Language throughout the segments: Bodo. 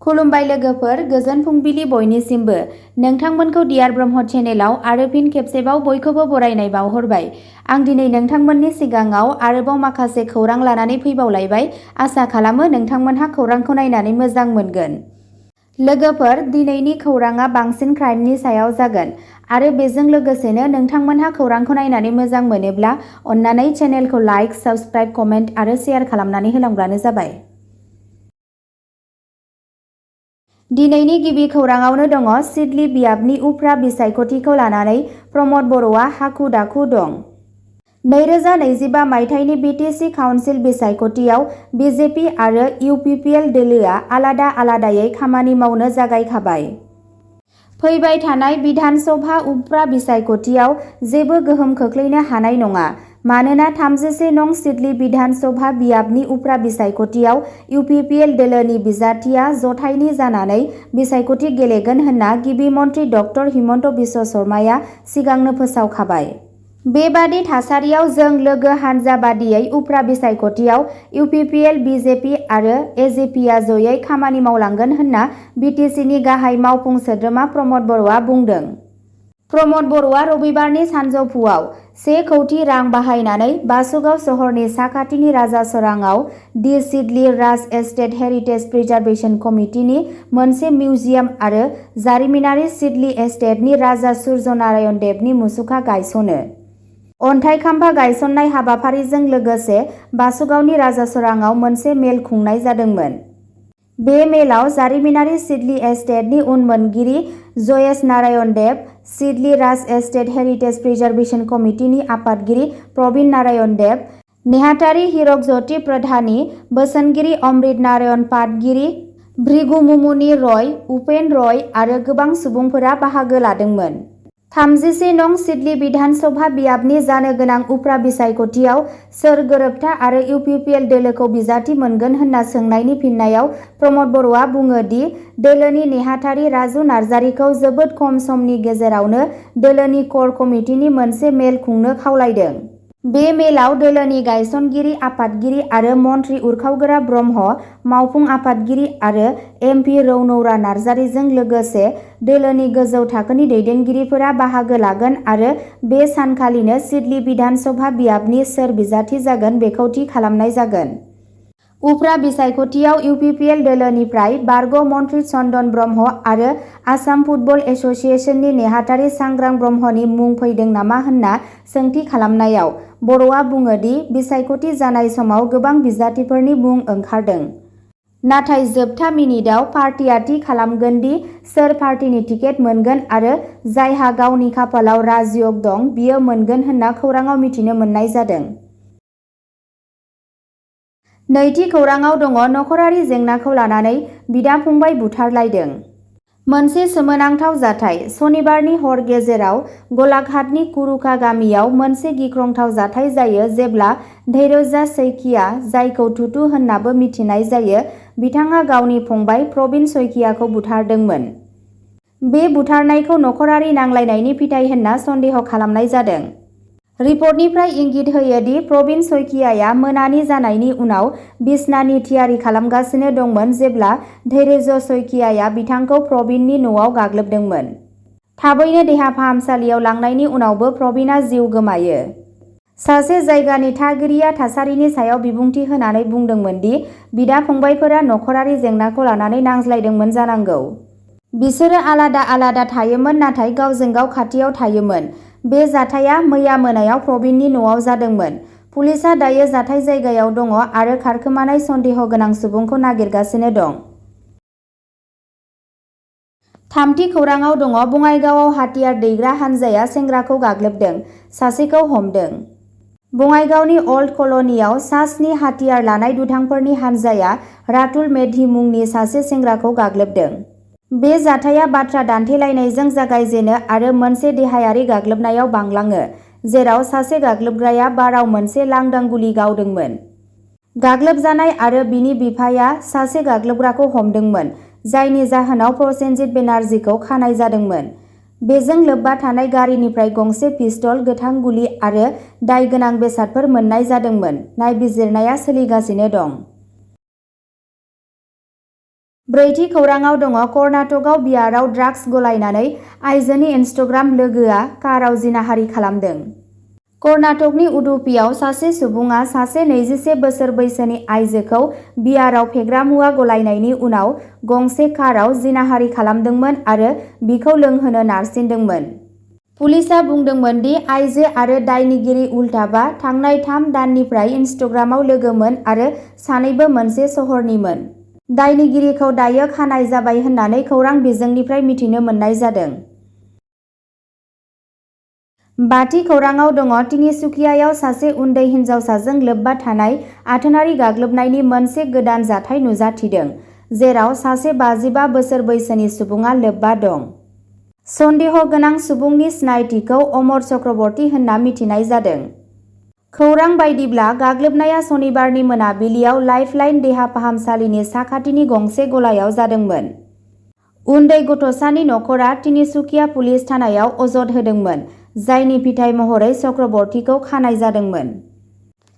खुलुमबाय लोगोफोर, गोजोन फुंबिलि बयनिसिमबो। नोंथांमोनखौ डियार ब्रह्म चेनेलाव आरो फिन खेबसेबाव बयखौबो बरायनाय बावहरबाय। आं दिनै नोंथांमोननि सिगाङाव आरोबाव माखासे खौरां लानानै फैबावलायबाय। आसा खालामो नोंथांमोनहा खौरांखौ नायनानै मोजां मोनगोन। लोगोफोर, दिनैनि खौराङा बांसिन क्राइमनि सायाव जागोन आरो बेजों लोगोसेनो नोंथांमोनहा खौरांखौ नायनानै मोजां मोनोब्ला अन्नानै चेनेलखौ लाइक, साबस्क्राइब, कमेन्ट आरो शेयार खालामनानै होलांब्लानो जाबाय। दिनैनि गिबि खौराङावनो दङ सिडली बियाबनि उफ्रा बिसायख'थिखौ लानानै प्रमद बर'आ हाखु-दाखु दं। 2025 मायथाइनि बिटिसि काउन्सिल बिसायख'थियाव बिजेपि आरो इउपिपिएल दोलोआ आलादा आलादायै खामानि मावनो जागायखाबाय। फैबाय थानाय बिधान सभा उफ्रा बिसायख'थियाव जेबो गोहोम खोख्लैनो हानाय नङा, मानोना 31 नं सिडली बिधान सभा बियाबनि उफ्रा बिसायख'थियाव इउपिपिएल दोलोनि बिजाथिया जथायनि जानानै बिसायख'थि गेलेगोन होनना गिबि मन्थ्रि ड हिमन्त बिश्व शर्माया सिगांनो फोसावखाबाय। बेबादि थासारियाव जों लोगो हान्जा बादियै उफ्रा बिसायख'थियाव इउपिपिएल, बिजेपि आरो एजेपिआ जयै खामानि मावलांगोन होनना बिटिसिनि गाहाय मावफुं सोद्रोमा प्रमद बर'आ बुंदों। प्रमद बर'आ रबिबारनि सानजौफुआव 1 कौटि रां बाहायनानै बासुगाव सहरनि साखाथिनि राजासराङाव दि सिडली राज एस्टेट हेरिटेज प्रिजार्भेशन कमिटिनि मोनसे मिउजियाम आरो जारिमिनारि सिडली एस्टेटनि राजा सूर्य नारायण देबनि मुसुखा गायसनो। अन्थाइ खाम्फा गायसननाय हाबाफारिजों लोगोसे बासुगावनि राजासराङाव मोनसे मेल खुंनाय जादोंमोन। बे मेलाव जारिमिनारि सिडली एस्टेटनि उनमोनगिरि जयेश नारायण देब, सिडली राज एस्टेट हेरिटेज प्रिजार्भेशन कमिटिनि आफादगिरि प्रवीण नारायण देब, नेहाथारि हिरक ज्योति प्रधानि, बोसोनगिरि अमृत नारायण पाटगिरि, भृगुमुनि रय, उपेन रय आरो गोबां सुबुंफोरा बाहागो लादोंमोन। 31 नं सिडली बिधान सभा बियाबनि जानो गोनां उफ्रा बिसायख'थियाव सोर गोरोबथा आरो इउपिपिएल दोलोखौ बिजाथि मोनगोन होनना सोंनायनि फिननायाव प्रमद बर'आ बुङो दि दोलोनि नेहाथारि राजु नार्जारिखौ जोबोद खम समनि गेजेरावनो दोलोनि क'र कमिटिनि मोनसे मेल खुंनो खावलायदों। बे मेलाव दोलोनि गायसनगिरि आफादगिरि आरो मन्थ्रि उरखावगोरा ब्रह्म, मावफुं आफादगिरि आरो एमपि रौनौरा नार्जारिजों लोगोसे दोलोनि गोजौ थाखोनि दैदेनगिरिफोरा बाहागो लागोन आरो बे सानखालिनो सिडली बिधान सभा बियाबनि सोर बिजाथि जागोन बेखौ थि खालामनाय जागोन। उफ्रा बिसायख'थियाव इउपिपिएल दोलोनिफ्राय बारग' मन्थ्रि चन्दन ब्रह्म आरो आसाम फुटबल एस'सियेसननि नेहाथारि सांग्रां ब्रह्मनि मुं फैदों नामा होनना सोंथि खालामनायाव बर'आ बुङो दि बिसायख'थि जानाय समाव गोबां बिजाथिफोरनि मुं ओंखारदों। नाथाय जोबथा मिनिटआव पार्टिया थि खालामगोन दि सोर पार्टिनि टिकेट मोनगोन आरो जायहा गावनि खाफालाव राजयोग दं बियो मोनगोन होनना खौराङाव मिथिनो मोननाय जादों। नैथि खौराङाव दङ नखरारि जेंनाखौ लानानै बिदा-फंबाय बुथारलायदों। मोनसे सोमोनांथाव जाथाय। सनिबारनि हर गेजेराव गलाघाटनि कुरुखा गामियाव मोनसे गिख्रंथाव जाथाय जायो जेब्ला धैर्यजा सैकिया, जायखौ टुटु होननाबो मिथिनाय जायो, बिथाङा गावनि फंबाय प्रवीण सैकियाखौ बुथारदोंमोन। बे बुथारनायखौ नखरारि नांलायनायनि फिथाय होनना सन्देह खालामनाय जादों। रिपर्टनिफ्राय इंगित होयो दि प्रवीण सैकियाया मोनानि जानायनि उनाव बिसनानि थियारि खालामगासिनो दंमोन जेब्ला धैर्यज सैकियाया बिथांखौ प्रवीणनि न'आव गाग्लोबदोंमोन। थाबैनो देहा फाहामसालियाव लांनायनि उनावबो प्रवीणआ जिउ गोमायो। सासे जायगानि थागिरिया थासारिनि सायाव बिबुंथि होनानै बुंदोंमोन दि बिदा-फंबायफोरा नखरारि जेंनाखौ लानानै नांज्लायदोंमोन जानांगौ। बिसोरो आलादा आलादा थायोमोन नाथाय गावजों गाव खाथियाव थायोमोन। बे जाथाया मैया मोनायाव प्रवीणनि न'आव जादोंमोन। पुलिसआ दायो जाथाय जायगायाव दङ आरो खारखोमानाय सन्देह गोनां सुबुंखौ नागिरगासिनो दं। थामथि खौराङाव दङ बङाइगावआव हाथियार दैग्रा हानजाया सेंग्राखौ गाग्लोबदों, सासेखौ हमदों। बङाइगावनि अल्ड कल'नियाव सा-7 हाथियार लानाय दुथांफोरनि हानजाया रातुल मेधि मुंनि सासे सेंग्राखौ गाग्लोबदों। बे जाथाया बाथ्रा दान्थेलायनायजों जागायजेनो आरो मोनसे देहायारि गाग्लोबनायाव बांलाङो, जेराव सासे गाग्लोबग्राया बाराव मोनसे लांदां गुलि गावदोंमोन। गाग्लोबजानाय आरो बिनि बिफाया सासे गाग्लोबग्राखौ हमदोंमोन, जायनि जाहोनाव प्रसेनजित बेनार्जीखौ खानाय जादोंमोन। बेजों लोब्बा थानाय गारिनिफ्राय गंसे पिस्तल, गोथां गुलि आरो दाय गोनां बेसादफोर मोन्नाय जादोंमोन। नायबिजिरनाया सोलिगासिनो दं। ब्रैथि खौराङाव दङ कर्नाटकआव बियाराव ड्राग्स गलायनानै आइजोनि इनस्टाग्राम लोगोआ काराव जिनाहारि खालामदों। कर्नाटकनि उडुपीआव सासे सुबुङा सासे 21 बोसोर बैसोनि आइजोखौ बियाराव फेग्रा मुवा गलायनायनि उनाव गंसे काराव जिनाहारि खालामदोंमोन आरो बिखौ लोंहोनो नारसिनदोंमोन। पुलिसआ बुंदोंमोन दि आइजो आरो दायनिगिरि उल्थाबा थांनाय 3 दाननिफ्राय इनस्टाग्रामाव लोगोमोन आरो सानैबो मोनसे सहरनिमोन। दायनिगिरिखौ दायो खानाय जाबाय होननानै खौरां बिजोंनिफ्राय मिथिनो मोननाय जादों। बाथि खौराङाव दङ तिनिसुकियायाव सासे उन्दै हिनजावसाजों लोब्बा थानाय आथोनारि गाग्लोबनायनि मोनसे गोदान जाथाय नुजाथिदों, जेराव सासे 55 बोसोर बैसोनि सुबुङा लोब्बा दं। सन्देह गोनां सुबुंनि सिनायथिखौ अमर चक्रवर्ती होनना मिथिनाय जादों। खौरां बायदिब्ला गाग्लोबनाया सनिबारनि मोनाबिलियाव लाइफलाइन देहा फाहामसालिनि साखाथिनि गंसे गलायाव जादोंमोन। उन्दै गथ'सानि नखरा तिनिसुकिया पुलिस थानायाव अजद होदोंमोन, जायनि फिथाय महरै चक्रवर्तीखौ खानाय जादोंमोन।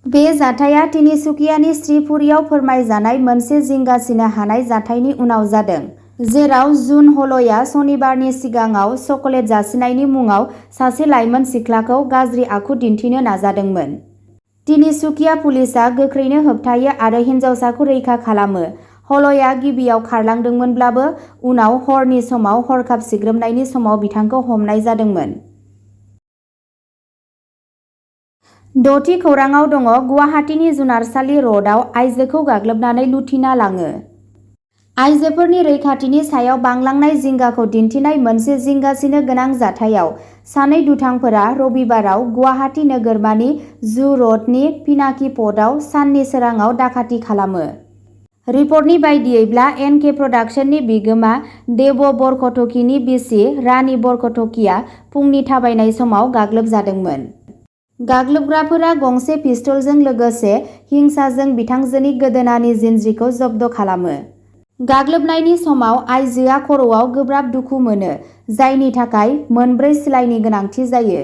बे जाथाया तिनिसुकियानि श्रीपुरियाव फोरमायजानाय मोनसे जिंगासिनो हानाय जाथायनि उनाव जादों, जेराव जुन हलया सनिबारनि सिगाङाव चकलेट जासिनायनि मुङाव सासे लाइमोन सिख्लाखौ गाज्रि आखु दिन्थिनो नाजादोंमोन। तिनिसुकिया पुलिसआ गोख्रैनो होबथायो आरो हिनजावसाखौ रैखा खालामो। हलया गिबियाव खारलांदोंमोनब्लाबो उनाव हरनि समाव हरखाब सिग्रोमनायनि समाव बिथांखौ हमनाय जादोंमोन। द'थि खौराङाव दङ गुवाहाटीनि जुनारसालि र'डआव आइजोखौ गाग्लोबनानै लुथिना लाङो। आइजोफोरनि रैखाथिनि सायाव बांलांनाय जिंगाखौ दिन्थिनाय मोनसे जिंगासिनो गोनां जाथायाव सानै दुथांफोरा रबिबाराव गुवाहाटी नोगोरमानि जु र'डनि पिनाकी पथआव साननि सोराङाव दाखाथि खालामो। रिपर्टनि बायदियैब्ला एनके प्रडाक्शननि बिगोमा देब बरक'टकीनि बिसि रानि बरक'टकीया फुंनि थाबायनाय समाव गाग्लोबजादोंमोन। गाग्लोबग्राफोरा गंसे पिस्तलजों लोगोसे हिंसाजों बिथांजोनि गोदोनानि जिनज्रिखौ जब्द खालामो। गाग्लोबनायनि समाव आइजोआ खर'आव गोब्राब दुखु मोनो, जायनि थाखाय मोनब्रै सिलाइनि गोनांथि जायो।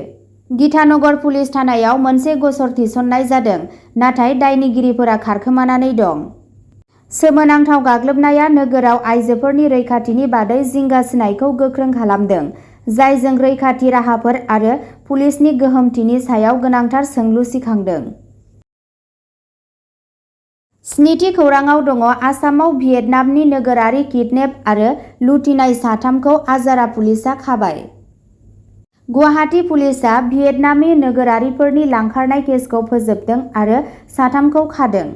गीतानगर पुलिस थानायाव मोनसे गसर थिसननाय जादों, नाथाय दायनिगिरिफोरा खारखोमानानै दं। सोमोनांथाव गाग्लोबनाया नोगोराव आइजोफोरनि रैखाथिनि बादै जिंगासिनायखौ गोख्रों खालामदों, जायजों रैखाथि राहाफोर आरो पुलिसनि गोहोमथिनि सायाव गोनांथार सोंलु सिखांदों। स्निथि खौराङाव दङ आसामाव भियेटनामनि नोगोरारि किडनेप आरो लुथिनाय साथामखौ आजारा पुलिसआ खाबाय। गुवाहाटी पुलिसआ भियेटनामी नोगोरारिफोरनि लांखारनाय केसखौ फोजोबदों आरो साथामखौ खादों।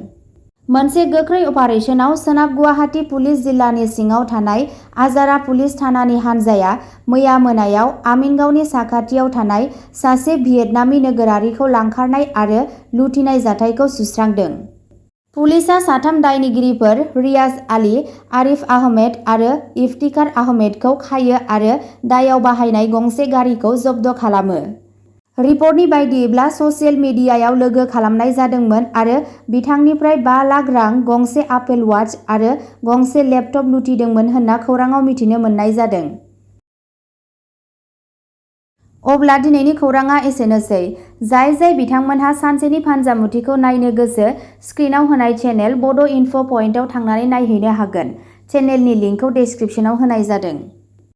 मोनसे गोख्रै अपारेशनाव सोनाब गुवाहाटी पुलिस जिल्लानि सिङाव थानाय आजारा पुलिस थानानि हानजाया मैया मोनायाव आमिनगावनि साखाथियाव थानाय सासे भियेटनामी नोगोरारिखौ लांखारनाय आरो लुथिनाय जाथायखौ सुस्रांदों। पुलिसआ साथाम दायनिगिरिफोर रियाज आली, आरिफ आहमेद आरो इफ्तिखार आहमेदखौ खायो आरो दायाव बाहायनाय गंसे गारिखौ जब्द खालामो। रिपर्टनि बायदियैब्ला ससियेल मिडियायाव लोगो खालामनाय जादोंमोन आरो बिथांनिफ्राय 5 लाख रां, गंसे आपेल वाच आरो गंसे लेपटप लुथिदोंमोन होनना खौराङाव मिथिनो मोननाय जादों। अब्ला दिनैनि खौराङा एसेनोसै। जाय बिथांमोनहा सानसेनि फानजामुथिखौ नायनो गोसो, स्क्रिनाव होनाय चेनेल बड इनफ पइन्टआव थांनानै नायहैनो हागोन। चेनेलनि लिंकखौ डेस्क्रिप्शनाव होनाय जादों।